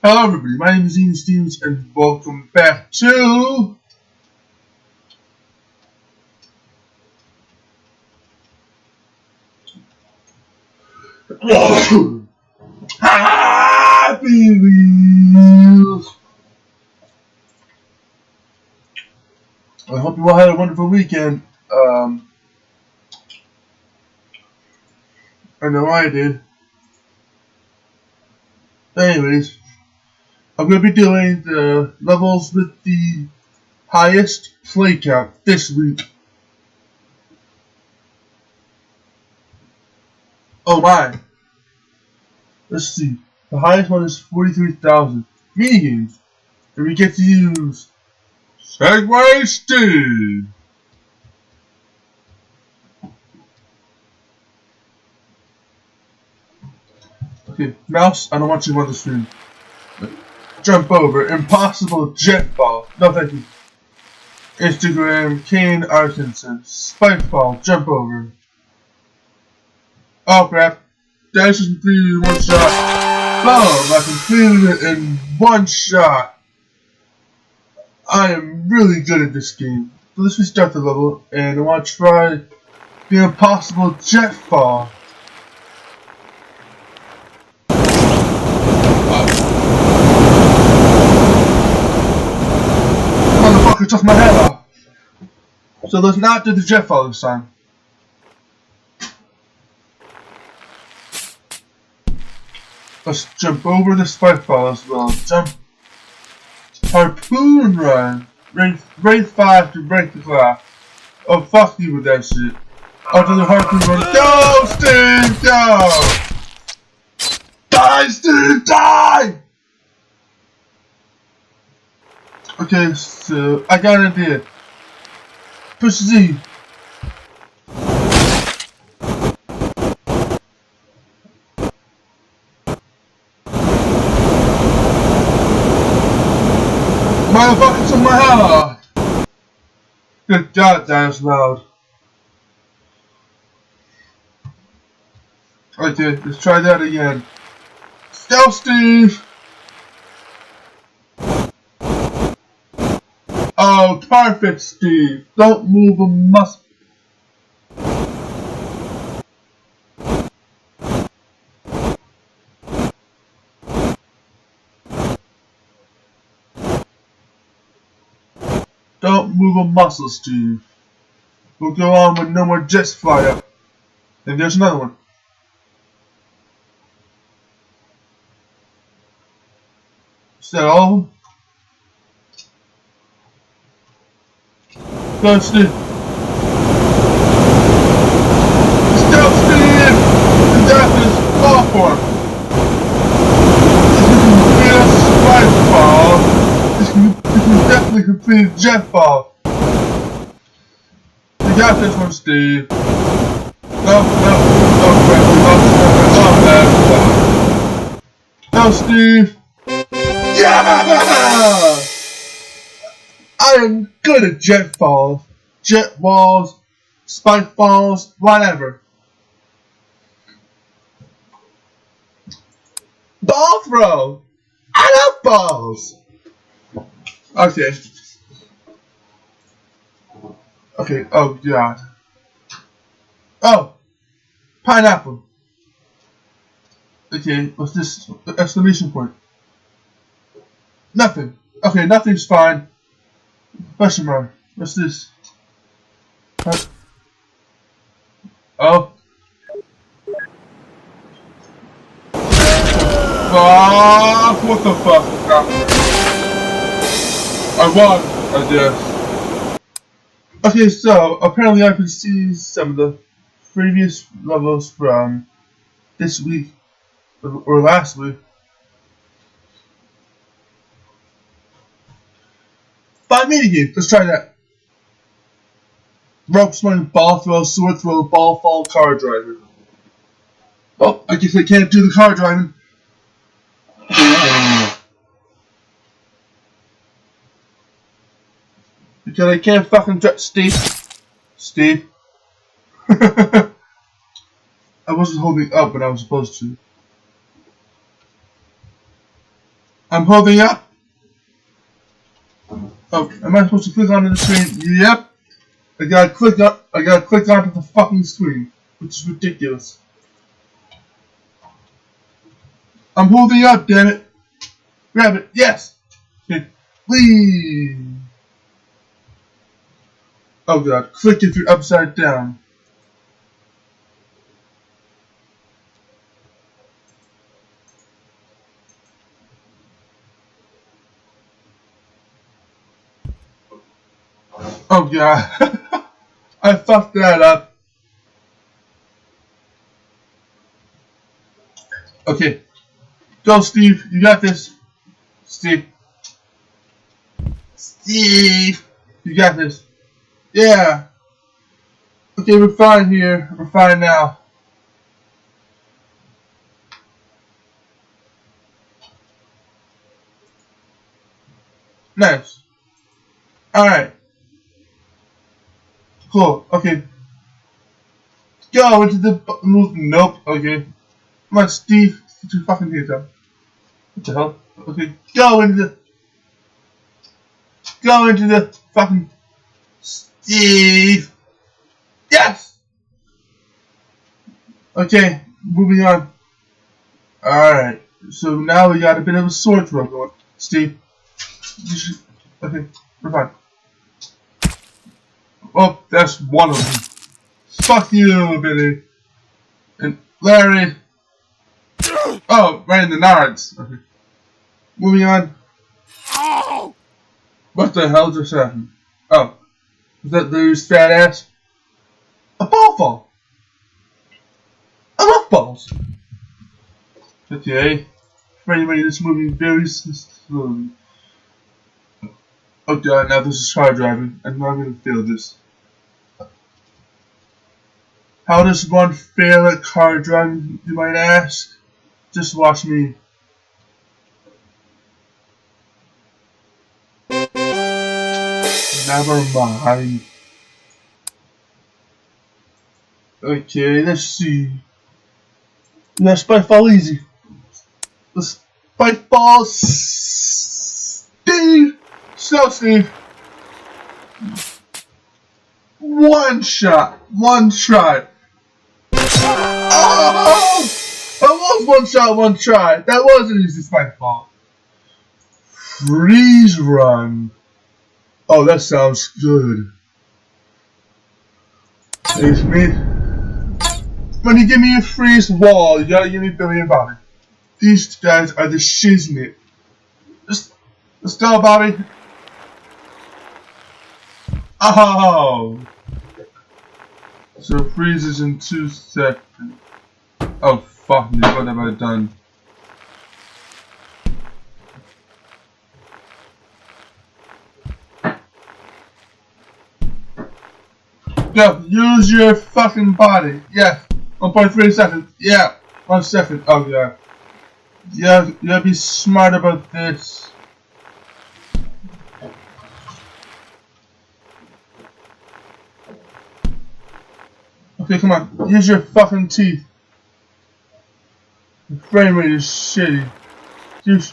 Hello everybody, my name is Ian Stevens and welcome back to Happy Wheels. I hope you all had a wonderful weekend. I know I did. Anyways, I'm going to be doing the levels with the highest play count this week. Oh my. Let's see. The highest one is 43,000. Minigames. And we get to use Segway Steve. Okay, mouse, I don't want you on the screen. Jump over. Impossible jet ball. No thank you. Instagram, Kane Arkinson. Spikeball, jump over. Oh crap. Dash is completed in one shot. Boom! I completed it in one shot. I am really good at this game. So let's restart the level and I want to try the impossible jet fall. Motherfucker took my head off. So let's not do the jet fall this time. Let's jump over the spike fall as well. Jump. Harpoon run. Rate 5 to break the clock. Oh, fuck you with that shit. I'll do the harpoon run. Go, Steve, go! Die, Steve, die! Okay, so I got an idea. Push Z. Motherfucker took my head off! Good God, that is loud. Okay, let's try that again. Go, Steve! Oh, perfect, Steve. Don't move a muscle. Don't move a muscle, Steve. We'll go on when no more jets fly up. And there's another one. Is that all of them? Go, Steve. Stop, Steve! The death is awful. If you can complete a spike fall, you can definitely complete a jet fall. You got this one, Steve. No, Go, Steve. Yeah! I am good at jet falls, jet walls, spike falls, whatever. Ball throw! I love balls! Okay. Okay, oh god. Oh! Pineapple. Okay, what's this? Exclamation point. Nothing. Okay, nothing's fine. Question mark. What's this? Oh. Fuck! What the fuck? I won, I guess. Okay, so apparently I can see some of the previous levels from this week or last week. 5 minigames. Let's try that. Rope swing, ball throw, sword throw, ball fall, car driver. Oh, I guess I can't do the car driving. Because I can't fucking drive. Steve. I wasn't holding up when I was supposed to. I'm holding up. Oh, am I supposed to click onto the screen? Yep. I gotta click up. I gotta click onto the fucking screen, which is ridiculous. I'm holding up, damn it. Grab it. Yes. Okay. Please. Oh god. Click if you're upside down. Oh god. I fucked that up. Okay. Go, Steve. You got this. Steve. Steve. You got this. Yeah. Okay, we're fine here. We're fine now. Nice. Alright. Cool. Okay. Go into the move. Nope. Okay. Come on, Steve. Get your fucking hands up. What the hell? Okay. Go into the fucking Steve. Yes. Okay. Moving on. Alright. So now we got a bit of a sword throw going. Steve. Okay. We're fine. Oh, that's one of them. Fuck you, Billy. And Larry. Oh, right in the nards. Okay. Moving on. What the hell just happened? Oh. Was that Lou's fat ass? A ball fall. I love balls. Okay. For anybody that's moving very slowly. Oh god, now this is car driving. I'm not gonna fail this. How does one fail at car driving, you might ask? Just watch me. Never mind. Okay, let's see. Let's fall easy. Let's fall Steve! So Steve. One shot. One try. Oh! That was one shot, one try. That was an easy spike ball. Freeze run. Oh, that sounds good. It's me. When you give me a freeze wall, you gotta give me Billy and Bobby. These guys are the shiznit. Let's go, Bobby. Oh! So it freezes in 2 seconds. Oh, fuck me. What have I done? Go, use your fucking body. Yeah. 1.3 seconds. Yeah. 1 second. Oh, yeah. Yeah, you gotta be smart about this. Okay, come on. Use your fucking teeth. The frame rate is shitty. Use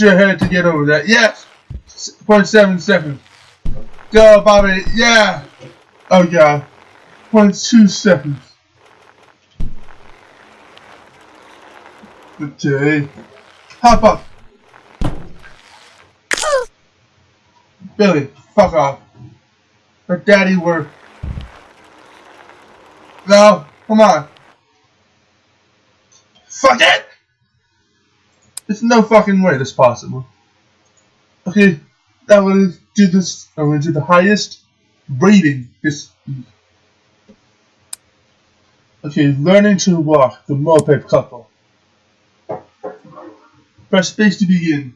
your head to get over that. Yes! 0.7 seconds. Go, Bobby. Yeah! Oh, yeah. 0.2 seconds. Okay. Hop up. Billy, fuck off. Let daddy work. No, come on. Fuck it! There's no fucking way that's possible. Okay, I'm gonna do this. I'm gonna do the highest rating this week. Okay, learning to walk, the moped couple. Press space to begin.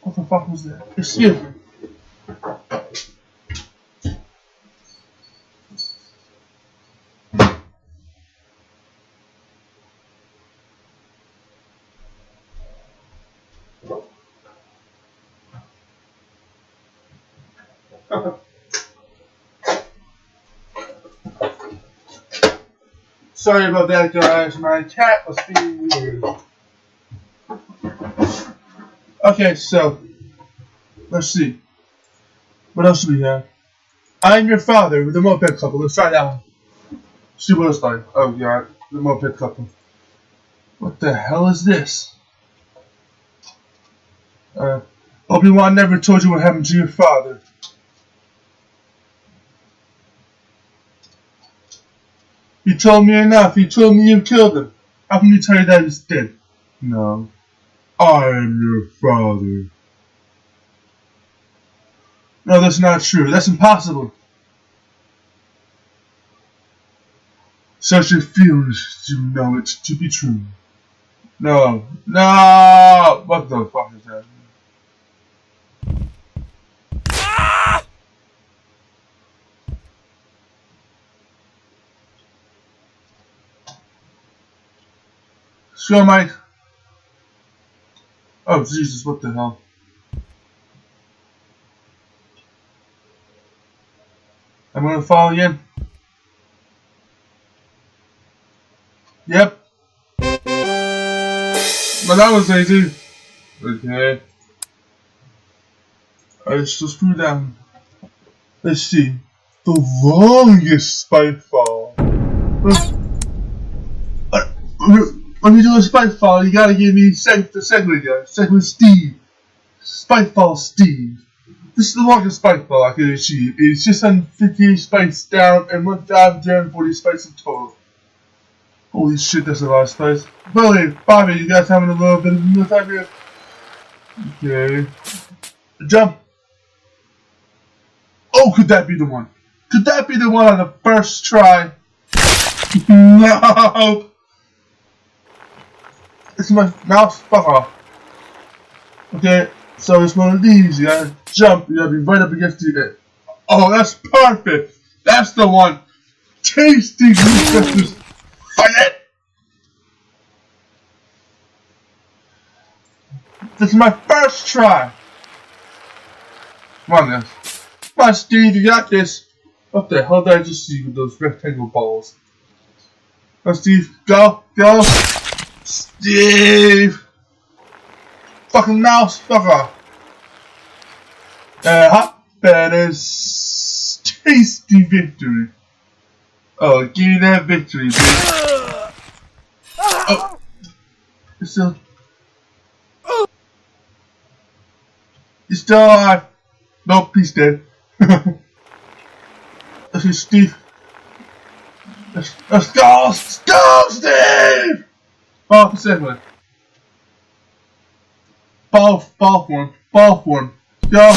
What the fuck was that? Excuse me. Sorry about that, guys. My cat was being weird. Okay, so let's see. What else do we have? I'm your father with the moped couple. Let's try that one. See what it's like. Oh god, the moped couple. What the hell is this? Obi-Wan never told you what happened to your father. He told me enough. He told me you killed him. How can you tell you that he's dead? No. I am your father. No, that's not true. That's impossible. Such a feelings to know it to be true. No. No! What the fuck is that? Sure, Mike. Oh, Jesus, what the hell? I'm gonna fall again. Yep. Well, that was easy. Okay. Alright, so screw down. Let's see. The longest spike fall. When you do a spike fall, you gotta give me the segment guy. Segment Steve. Spike fall Steve. This is the longest spike fall I could achieve. It's 658 spikes down and 1,240 spikes in total. Holy shit, that's a lot of spikes. Billy, Bobby, you guys having a little bit of more time here? Okay. Jump. Oh, could that be the one? Could that be the one on the first try? No! It's my mouse. Fuck off. Okay, so it's one of these. You gotta jump. You gotta be right up against it. Oh, that's perfect. That's the one. Tasty goose. Fight it. This is my first try. Come on, guys. Come on, Steve. You got this. What the hell did I just see with those rectangle balls? Come on, Steve. Go. Go. Steve! Fucking mouse, fuck off. Hot bananas. Tasty victory. Oh, give me that victory, bitch. Oh. It's still. He's still alive. Nope, he's dead. This is Steve. Let's go! Let's go, Steve! Ball for second. Ball form. Ball form. Go.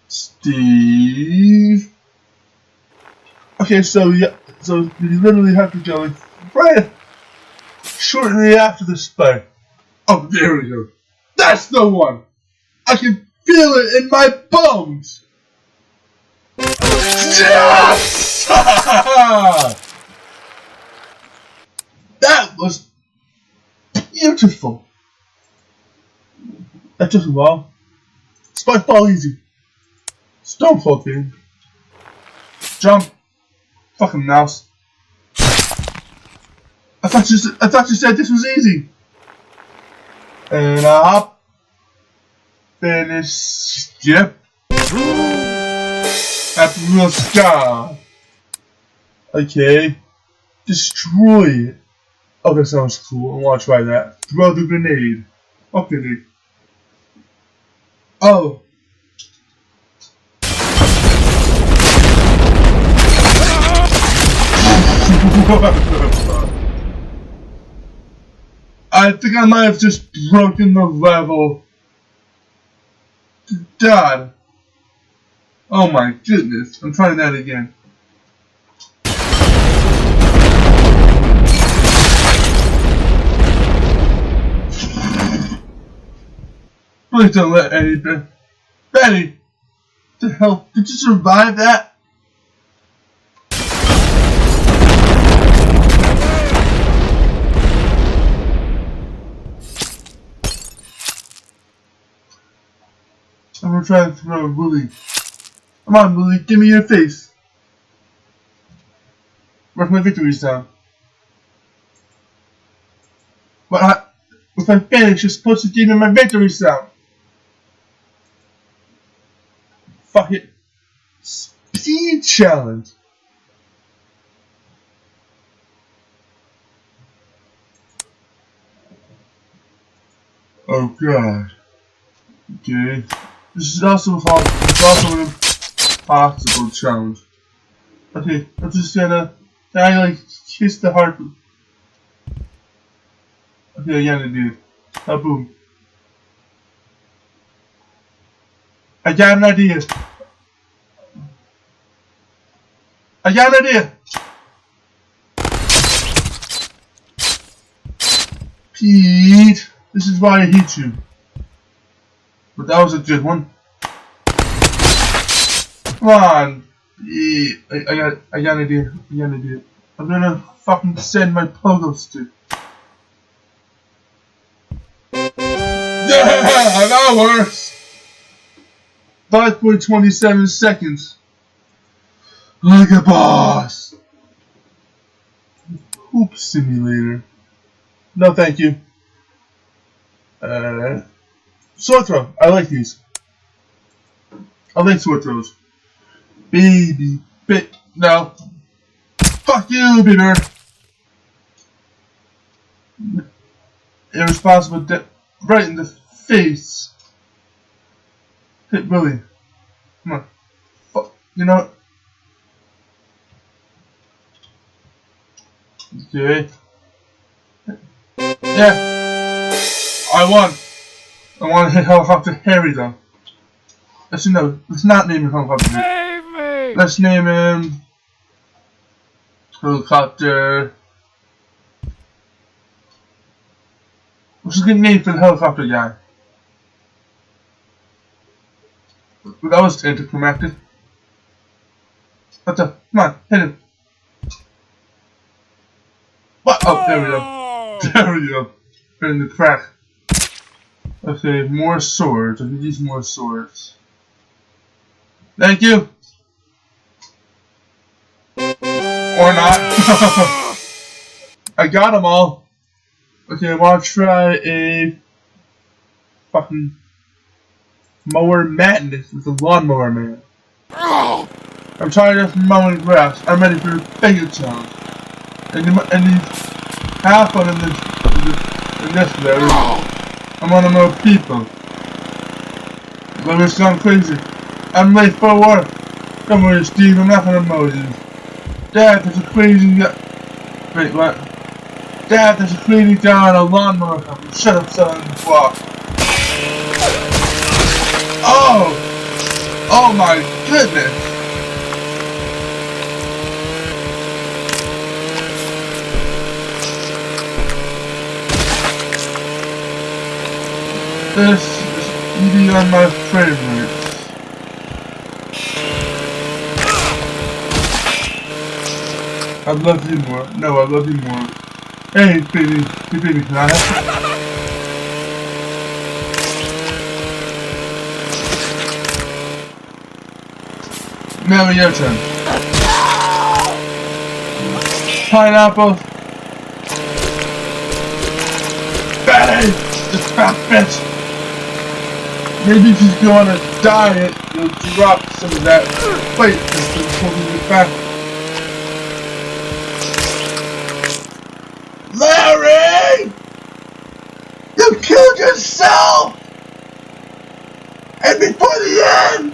Steve. Okay, so yeah, so you literally have to go right shortly after the spike. Oh, there we go. That's the one. I can feel it in my bones. Yes! That was beautiful. That took a while. Spike ball easy. Stone Cold game. Jump. Fucking mouse. I thought you said this was easy. And hop. Finish. Yep. Happy real scar. Okay. Destroy it. Oh, that sounds cool. I want to try that. Throw the grenade. What grenade? Oh. I think I might have just broken the level. God. Oh my goodness. I'm trying that again. Please don't let anything. Betty! What the hell? Did you survive that? I'm gonna try to throw a bully. Come on, bully, give me your face. Where's my victory sound? If I finish, you're supposed to give me my victory sound. Fuck it. Speed challenge. Oh god. Okay. This is also hard. It's also an impossible challenge. Okay, I'm just gonna like kiss the heart. Okay, I gotta do it. Oh, boom. I got an idea. I got an idea. Pete, this is why I hate you. But that was a good one. Come on. Yeah, I got an idea. I got an idea. I'm gonna fucking send my pogos to. Yeah, that works. 5.27 seconds. Like a boss. Hoop simulator. No, thank you. Sword throw. I like these. I like sword throws. Baby bit. No. Fuck you, bitter. Irresponsible. Right in the face. Hit Willie. Come on. Fuck. You know what? Okay. Yeah. I won. I want to hit Helicopter Harry though. Actually no, let's not name him Helicopter Harry. Let's name him Helicopter. What's a good name for the helicopter guy? That was anticlimactic. What the? Come on, hit him. What? Oh, there we go. There we go. Right in the crack. Okay, more swords. I can use more swords. Thank you. Or not. I got them all. Okay, I want to try a fucking mower madness with the lawnmower man. I'm tired of mowing grass. I'm ready for a bigger challenge. And half one in this level. I'm one of more people. But it's gone crazy. I'm late for work. Don't worry, Steve. I'm not gonna mow you. Dad, there's a crazy guy. Wait, what? Dad, there's a crazy guy on a lawnmower company. Shut up, son of the block. Oh! Oh my goodness! This is eating on my frame rates. I love you more. No, I love you more. Hey, baby. Hey, baby, can I have some? Now your turn. Pineapple. Betty! This fat bitch! Maybe if you go on a diet, you'll drop some of that weight instead of holding it back. Larry! You killed yourself! And before the end!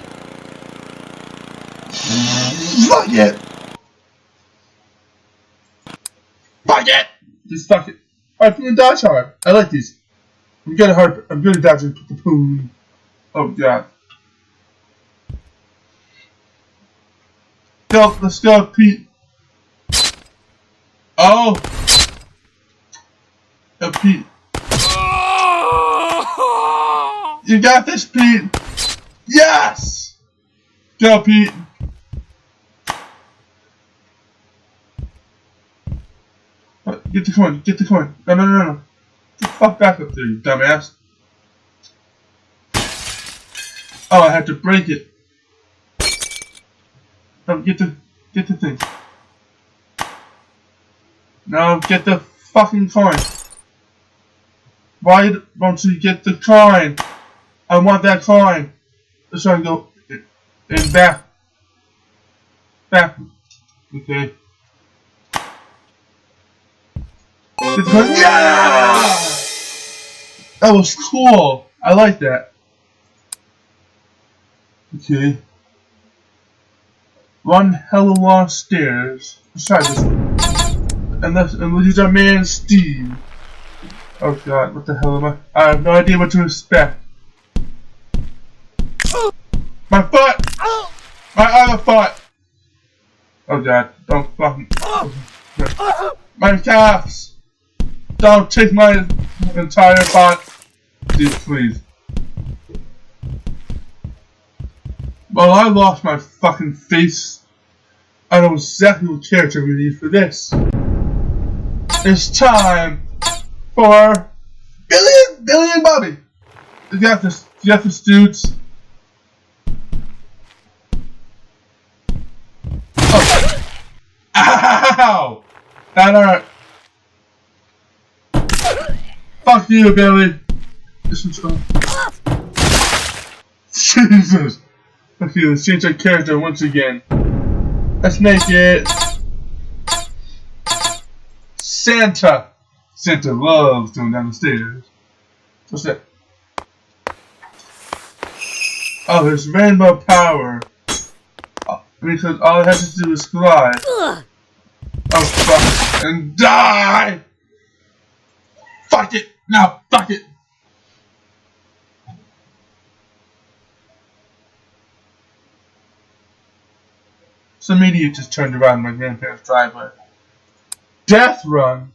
Fuck it! Fuck it! Just fuck it. Alright, I'm gonna dodge hard. I like these. I'm gonna dodge and put the poo. Oh god. Go, let's go, Pete. Oh! Oh, Pete. You got this, Pete! Yes! Go, Pete. Get the coin, get the coin. No. Get the fuck back up there, you dumbass. Oh, I had to break it. Oh, get the thing. Now get the fucking coin. Why don't you get the coin? I want that coin. Let's try and go in back. Back. Okay. Get the coin. Yeah! That was cool. I like that. Okay. One hell of a long stairs. Let's try this one. And we'll use our man Steve. Oh god, what the hell am I? I have no idea what to expect. My foot! My other foot! Oh god, don't fucking. My calves! Don't take my entire butt. Dude, please. Well, I lost my fucking face. I know exactly what character we need for this. It's time for Billy and Bobby. You got this, dudes. Oh. Ow! That hurt. Fuck you, Billy. This one's Jesus. Okay, let's change our character once again. Let's make it Santa. Santa loves going down the stairs. What's that? Oh, there's rainbow power. Because all it has to do is fly. Oh fuck. And die! Fuck it! Now, fuck it! Some idiot just turned around in my grandparents' driveway. Death run?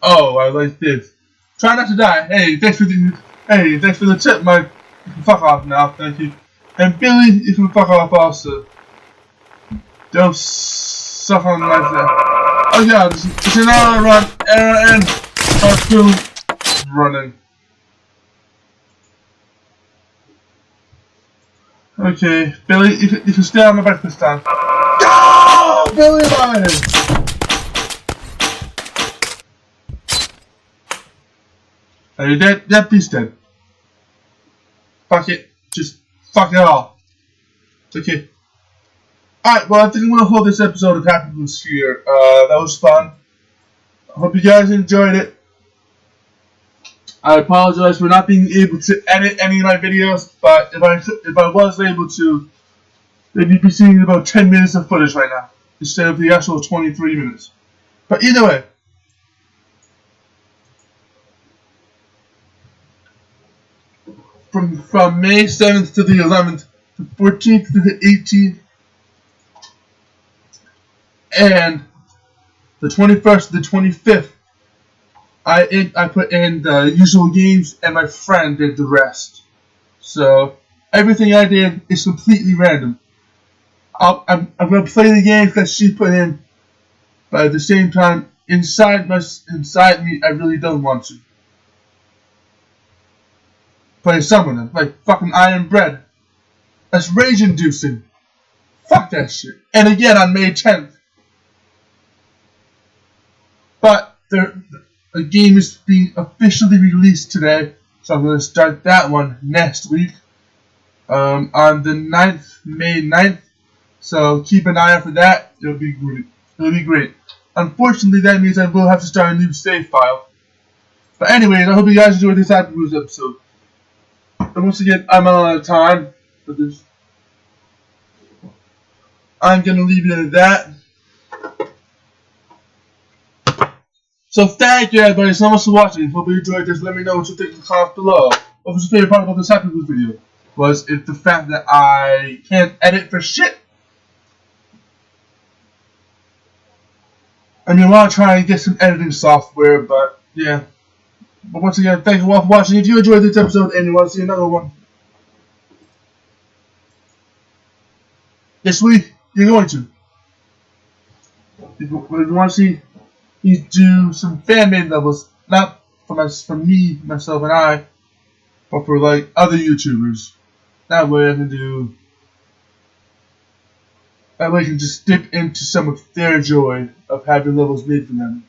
Oh, I like this. Try not to die. Hey, thanks for the tip, Mike. You can fuck off now, thank you. And Billy, you can fuck off also. Don't suck on like that. Oh yeah, it's an hour run, and cartoon running. Okay, Billy, you can stay on the back this time. Go! Billy alive! Are you dead? That beast dead. Fuck it. Just fuck it all. Okay. Alright, well I think I'm gonna hold this episode of Happy Blues here. That was fun. I hope you guys enjoyed it. I apologize for not being able to edit any of my videos, but if I was able to, then you'd be seeing about 10 minutes of footage right now, instead of the actual 23 minutes. But either way, from May 7th to the 11th, the 14th to the 18th, and the 21st to the 25th, I put in the usual games, and my friend did the rest. So everything I did is completely random. I'm gonna play the games that she put in, but at the same time, inside me, I really don't want to play some of them, like fucking Iron Bread. That's rage-inducing. Fuck that shit. And again on May 10th. But the game is being officially released today, so I'm going to start that one next week on the 9th, May 9th. So keep an eye out for that. It'll be great. It'll be great. Unfortunately, that means I will have to start a new save file. But anyways, I hope you guys enjoyed this Happy Blues episode. And once again, I'm out of time for this. I'm going to leave it at that. So thank you everybody so much for watching. Hope you enjoyed this. Let me know what you think in the comments below. What was your favorite part about this Happy Blues video? Was it the fact that I can't edit for shit? I mean, I want to try and get some editing software, but yeah. But once again, thank you all for watching. If you enjoyed this episode and you want to see another one this week, you're going to. If you want to see me do some fan-made levels, not for me, myself, and I, but for like other YouTubers. That way I can do. That way I can just dip into some of their joy of having levels made for them.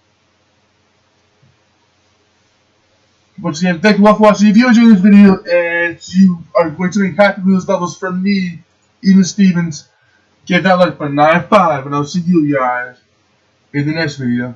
Once again, thank you all for watching. If you enjoyed this video and you are going to make happy with those levels from me, Even Stevens, give that like a 9.5, and I'll see you guys in the next video.